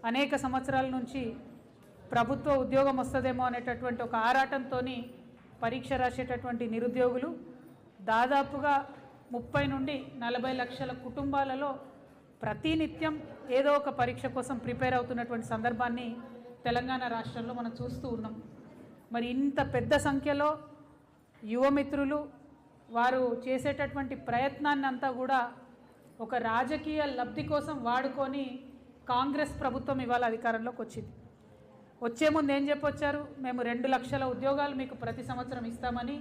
అనేక సంవత్సరాల నుంచి ప్రభుత్వ ఉద్యోగం వస్తుందేమో అనేటటువంటి ఒక ఆరాటంతో పరీక్ష రాసేటటువంటి నిరుద్యోగులు దాదాపుగా 30 నుండి 40 లక్షల కుటుంబాలలో ప్రతినిత్యం ఏదో ఒక పరీక్ష కోసం ప్రిపేర్ అవుతున్నటువంటి సందర్భాన్ని తెలంగాణ రాష్ట్రంలో మనం చూస్తూ ఉన్నాం. మరి ఇంత పెద్ద సంఖ్యలో యువమిత్రులు వారు చేసేటటువంటి ప్రయత్నాన్ని అంతా కూడా ఒక రాజకీయ లబ్ధి కోసం వాడుకొని కాంగ్రెస్ ప్రభుత్వం ఇవాళ అధికారంలోకి వచ్చింది. వచ్చే ముందు ఏం చెప్పొచ్చారు? మేము 2 లక్షల ఉద్యోగాలు మీకు ప్రతి సంవత్సరం ఇస్తామని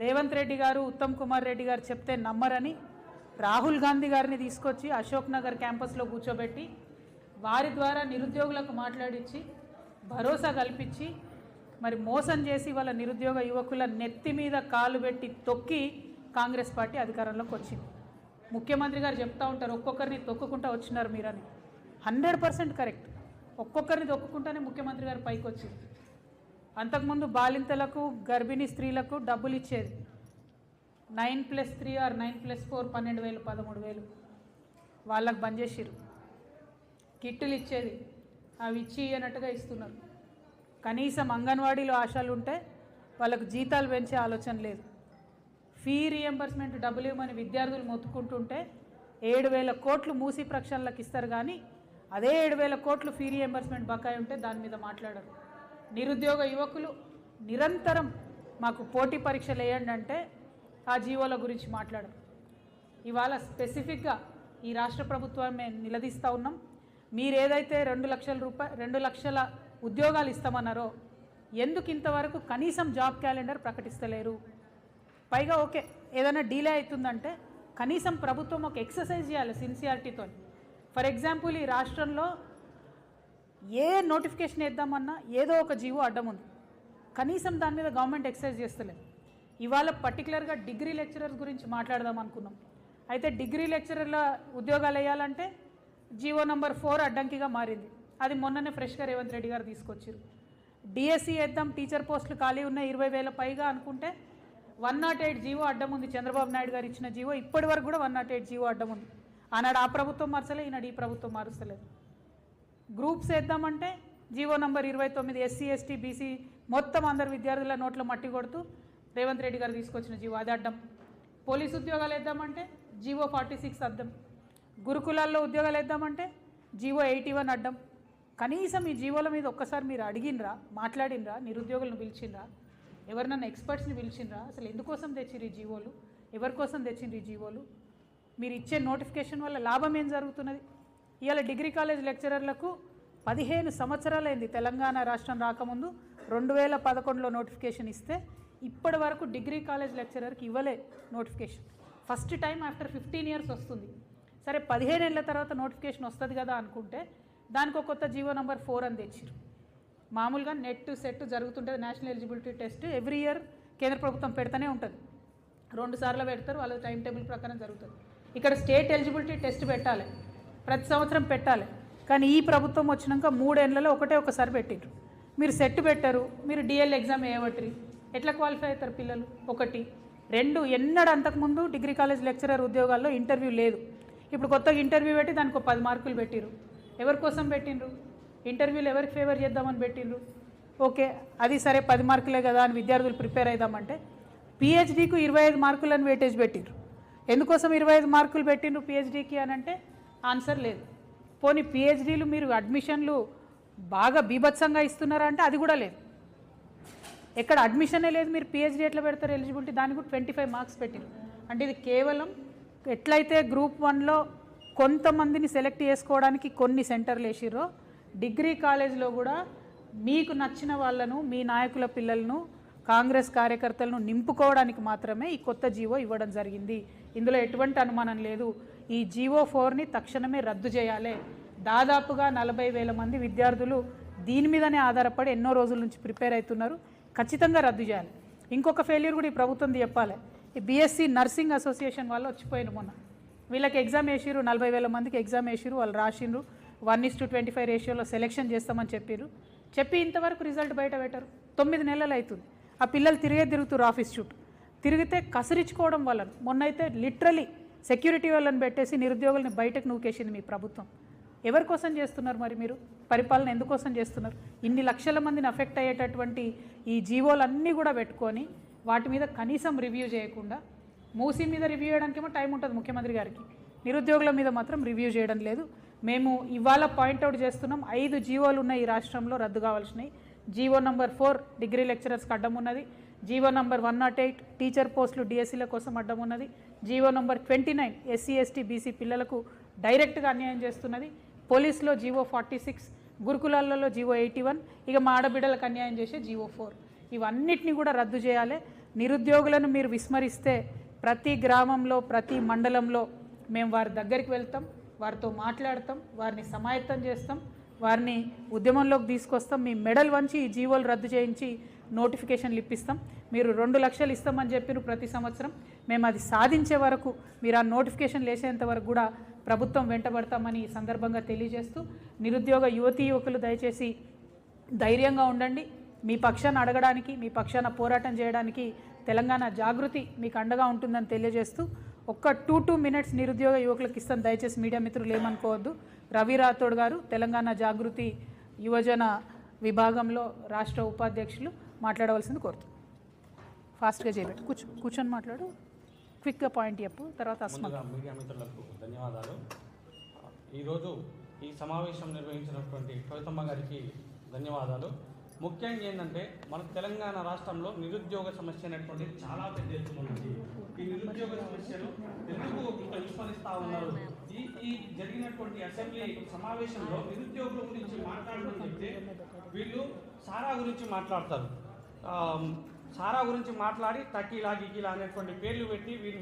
రేవంత్ రెడ్డి గారు, ఉత్తమ్ కుమార్ రెడ్డి గారు చెప్తే నమ్మరని రాహుల్ గాంధీ గారిని తీసుకొచ్చి అశోక్ నగర్ క్యాంపస్లో కూర్చోబెట్టి వారి ద్వారా నిరుద్యోగులకు మాట్లాడించి భరోసా కల్పించి మరి మోసం చేసి వాళ్ళ నిరుద్యోగ యువకుల నెత్తి మీద కాలు పెట్టి తొక్కి కాంగ్రెస్ పార్టీ అధికారంలోకి వచ్చింది. ముఖ్యమంత్రి గారు చెప్తా ఉంటారు, ఒక్కొక్కరిని తొక్కుకుంటా వచ్చినారు మీరని. 100% కరెక్ట్. ఒక్కొక్కరిని తొక్కుకుంటానే ముఖ్యమంత్రి గారు పైకి వచ్చింది. అంతకుముందు బాలింతలకు, గర్భిణీ స్త్రీలకు డబ్బులు ఇచ్చేది 9+3 ఆర్ 9+4 12,000 13,000 వాళ్ళకు బంద్ చేసిరు. కిట్టులు ఇచ్చేది అవి ఇచ్చి అన్నట్టుగా ఇస్తున్నారు. కనీసం అంగన్వాడీలో ఆశలు ఉంటే వాళ్ళకు జీతాలు పెంచే ఆలోచన లేదు. ఫీ రియంబర్స్మెంట్ డబ్బులు ఇవ్వమని విద్యార్థులు మొత్తుకుంటుంటే 7,000 కోట్లు మూసి ప్రక్షాళనలకు ఇస్తారు, కానీ అదే 7,000 కోట్లు ఫీ రియంబర్స్మెంట్ బకాయి ఉంటే దాని మీద మాట్లాడరు. నిరుద్యోగ యువకులు నిరంతరం మాకు పోటీ పరీక్షలు వేయండి అంటే ఆ జీవోల గురించి మాట్లాడరు. ఇవాళ స్పెసిఫిక్గా ఈ రాష్ట్ర ప్రభుత్వమే నిలదీస్తూ ఉన్నాం. మీరు ఏదైతే 2 లక్షల ఉద్యోగాలు ఇస్తామన్నారో ఎందుకు ఇంతవరకు కనీసం జాబ్ క్యాలెండర్ ప్రకటిస్తలేరు? పైగా ఓకే ఏదైనా డీలే అవుతుందంటే కనీసం ప్రభుత్వం ఒక ఎక్సర్సైజ్ చేయాలి సిన్సియారిటీతో. ఫర్ ఎగ్జాంపుల్ ఈ రాష్ట్రంలో ఏ నోటిఫికేషన్ వేద్దామన్నా ఏదో ఒక జీవో అడ్డం ఉంది. కనీసం దాని మీద గవర్నమెంట్ ఎక్సర్సైజ్ చేస్తలేదు. ఇవాళ పర్టికులర్గా డిగ్రీ లెక్చరర్స్ గురించి మాట్లాడదాం అనుకున్నాం. అయితే డిగ్రీ లెక్చరర్ల ఉద్యోగాలు వేయాలంటే జీవో నంబర్ 4 అడ్డంకిగా మారింది. అది మొన్ననే ఫ్రెష్గా రేవంత్ రెడ్డి గారు తీసుకొచ్చారు. డిఎస్సి వేద్దాం, టీచర్ పోస్టులు ఖాళీ ఉన్నాయి 20,000 పైగా అనుకుంటే 108 జీవో అడ్డం ఉంది. చంద్రబాబు నాయుడు గారు ఇచ్చిన జీవో ఇప్పటి వరకు కూడా 108 జీవో అడ్డం ఉంది. ఆనాడు ఆ ప్రభుత్వం మార్చలే, ఈనాడు ఈ ప్రభుత్వం మారుస్తలేదు. గ్రూప్స్ వేద్దామంటే GO number 29 SC ST BC మొత్తం అందరు విద్యార్థుల నోట్లో మట్టి కొడుతూ రేవంత్ రెడ్డి గారు తీసుకొచ్చిన జీవో అది అడ్డం. పోలీసు ఉద్యోగాలు వేద్దామంటే జీవో 46 అడ్డం. గురుకులాల్లో ఉద్యోగాలు వేద్దామంటే జీవో 81 అడ్డం. కనీసం ఈ జీవోల మీద ఒక్కసారి మీరు అడిగినరా, మాట్లాడినరా, నిరుద్యోగులను పిలిచినరా, ఎవరినన్నా ఎక్స్పర్ట్స్ని పిలిచినరా? అసలు ఎందుకోసం తెచ్చిరు ఈ జీవోలు? ఎవరి కోసం తెచ్చిండ్రు ఈ జీవోలు? మీరు ఇచ్చే నోటిఫికేషన్ వల్ల లాభం ఏం జరుగుతున్నది? ఇవాళ డిగ్రీ కాలేజ్ లెక్చరర్లకు 15 సంవత్సరాలైంది తెలంగాణ రాష్ట్రం రాకముందు 2011లో నోటిఫికేషన్ ఇస్తే ఇప్పటి వరకు డిగ్రీ కాలేజ్ లెక్చరర్కి ఇవ్వలే notification. First time after 15 years వస్తుంది. సరే 15 ఏళ్ళ తర్వాత నోటిఫికేషన్ వస్తుంది కదా అనుకుంటే దానికి ఒక కొత్త జీవో నంబర్ 4 అని తెచ్చిరు. మామూలుగా నెట్ సెట్ జరుగుతుంటుంది, national eligibility test every year కేంద్ర ప్రభుత్వం పెడతానే ఉంటుంది. 2 సార్లు పెడతారు, వాళ్ళ టైం టేబుల్ ప్రకారం జరుగుతుంది. ఇక్కడ స్టేట్ ఎలిజిబిలిటీ టెస్ట్ పెట్టాలి, ప్రతి సంవత్సరం పెట్టాలి. కానీ ఈ ప్రభుత్వం వచ్చినాక 3 ఏళ్లలో ఒకసారి పెట్టిండ్రు. మీరు సెట్ పెట్టారు, మీరు డిఎల్ ఎగ్జామ్ వేయబట్టి ఎట్లా క్వాలిఫై అవుతారు పిల్లలు? 1 2 ఎన్నడూ అంతకుముందు డిగ్రీ కాలేజ్ లెక్చరర్ ఉద్యోగాల్లో ఇంటర్వ్యూ లేదు. ఇప్పుడు కొత్తగా ఇంటర్వ్యూ పెట్టి దానికి 10 మార్కులు పెట్టిరు. ఎవరి కోసం పెట్టిండ్రు? ఇంటర్వ్యూలు ఎవరికి ఫేవర్ చేద్దామని పెట్టిండ్రు. ఓకే అది సరే 10 మార్కులే కదా అని విద్యార్థులు ప్రిపేర్ అవుదామంటే పిహెచ్డీకు 25 మార్కులను వెయిటేజ్ పెట్టిండ్రు. ఎందుకోసం 25 మార్కులు పెట్టిండ్రు పిహెచ్డీకి అని అంటే ఆన్సర్ లేదు. పోనీ పిహెచ్డీలు మీరు అడ్మిషన్లు బాగా బీభత్సంగా ఇస్తున్నారంటే అది కూడా లేదు. ఎక్కడ అడ్మిషనే లేదు, మీరు పిహెచ్డీ ఎట్లా పెడతారు ఎలిజిబిలిటీ? దానికి కూడా 25 మార్క్స్ పెట్టిరు. అంటే ఇది కేవలం ఎట్లయితే గ్రూప్ 1లో కొంతమందిని సెలెక్ట్ చేసుకోవడానికి కొన్ని సెంటర్లు వేసిర్రో డిగ్రీ కాలేజ్లో కూడా మీకు నచ్చిన వాళ్ళను, మీ నాయకుల పిల్లలను, కాంగ్రెస్ కార్యకర్తలను నింపుకోవడానికి మాత్రమే ఈ కొత్త జీవో ఇవ్వడం జరిగింది. ఇందులో ఎటువంటి అనుమానం లేదు. ఈ జీవో 4ని తక్షణమే రద్దు చేయాలి. దాదాపుగా 40,000 మంది విద్యార్థులు దీని మీదనే ఆధారపడి ఎన్నో రోజుల నుంచి ప్రిపేర్ అవుతున్నారు. ఖచ్చితంగా రద్దు చేయాలి. ఇంకొక ఫెయిల్యూర్ కూడా ఈ ప్రభుత్వం చెప్పాలి. ఈ బీఎస్సీ నర్సింగ్ అసోసియేషన్ వాళ్ళు వచ్చిపోయిన మొన్న వీళ్ళకి ఎగ్జామ్ వేసిరు, 40,000 మందికి ఎగ్జామ్ వేసిరు, వాళ్ళు రాసిండ్రు. 1:25 రేషియోలో సెలెక్షన్ చేస్తామని చెప్పి ఇంతవరకు రిజల్ట్ బయట పెట్టరు. 9 నెలలు అవుతుంది. ఆ పిల్లలు తిరుగుతారు ఆఫీస్ చుట్టూ. తిరిగితే కసిరించుకోవడం వలన మొన్నైతే లిటరలీ సెక్యూరిటీ వాళ్ళని పెట్టేసి నిరుద్యోగులను బయటకు నూకేసింది మీ ప్రభుత్వం. ఎవరి కోసం చేస్తున్నారు? మరి మీరు పరిపాలన ఎందుకోసం చేస్తున్నారు? ఇన్ని లక్షల మందిని అఫెక్ట్ అయ్యేటటువంటి ఈ జీవోలన్నీ కూడా పెట్టుకొని వాటి మీద కనీసం రివ్యూ చేయకుండా, మూసీ మీద రివ్యూ చేయడానికేమో టైం ఉంటుంది ముఖ్యమంత్రి గారికి, నిరుద్యోగుల మీద మాత్రం రివ్యూ చేయడం లేదు. మేము ఇవాళ పాయింట్అవుట్ చేస్తున్నాం, 5 జీవోలు ఉన్నాయి ఈ రాష్ట్రంలో రద్దు కావాల్సినవి. జీవో నంబర్ 4 డిగ్రీ లెక్చరర్స్కి అడ్డం ఉన్నది, జీవో నంబర్ 108 టీచర్ పోస్టులు డిఎస్సీల కోసం అడ్డం ఉన్నది, GO number 29 SC ST BC పిల్లలకు డైరెక్ట్గా అన్యాయం చేస్తున్నది, పోలీసులో జీవో 46, గురుకులాలలో జీవో 81, ఇక మా ఆడబిడ్డలకు అన్యాయం చేసే జీవో 4. ఇవన్నిటిని కూడా రద్దు చేయాలి. నిరుద్యోగులను మీరు విస్మరిస్తే ప్రతి గ్రామంలో ప్రతి మండలంలో మేము వారి దగ్గరికి వెళ్తాం, వారితో మాట్లాడతాం, వారిని సమాయత్తం చేస్తాం, వారిని ఉద్యమంలోకి తీసుకొస్తాం. మీ మెడల్ వంచి ఈ జీవోలు రద్దు చేయించి నోటిఫికేషన్లు ఇప్పిస్తాం. మీరు 2 లక్షలు ఇస్తామని చెప్పిన ప్రతి సంవత్సరం మేము అది సాధించే వరకు, మీరు ఆ నోటిఫికేషన్లు వేసేంత వరకు కూడా ప్రభుత్వం వెంటబడతామని ఈ సందర్భంగా తెలియజేస్తూ, నిరుద్యోగ యువతీ యువకులు దయచేసి ధైర్యంగా ఉండండి. మీ పక్షాన్ని అడగడానికి, మీ పక్షాన పోరాటం చేయడానికి తెలంగాణ జాగృతి మీకు అండగా ఉంటుందని తెలియజేస్తూ, ఒక్క 2 మినిట్స్ నిరుద్యోగ యువకులకు ఇస్తాను, దయచేసి మీడియా మిత్రులు ఏమనుకోవద్దు. రవి రాథోడ్ గారు తెలంగాణ జాగృతి యువజన విభాగంలో రాష్ట్ర ఉపాధ్యక్షులు మాట్లాడవలసింది కోరుతున్నాను. ఫాస్ట్గా చేయబెట్టు, కూర్చొని మాట్లాడు, క్విక్గా పాయింట్ చెప్పు, తర్వాత మీడియా మిత్రులకు ధన్యవాదాలు. ఈరోజు ఈ సమావేశం నిర్వహించినటువంటి కవితమ్మ గారికి ధన్యవాదాలు. ముఖ్యంగా ఏంటంటే మన తెలంగాణ రాష్ట్రంలో నిరుద్యోగ సమస్య అనేటువంటి చాలా పెద్ద ఎత్తున ఉన్నది. ఈ నిరుద్యోగ సమస్యను ఎందుకు ఇంకా విస్మరిస్తూ ఉన్నారు? ఈ జరిగినటువంటి అసెంబ్లీ సమావేశంలో నిరుద్యోగుల గురించి మాట్లాడమని చెప్తే వీళ్ళు సారా గురించి మాట్లాడతారు. సారా గురించి మాట్లాడి తకీలా గికీలా అనేటువంటి పేర్లు పెట్టి వీళ్ళు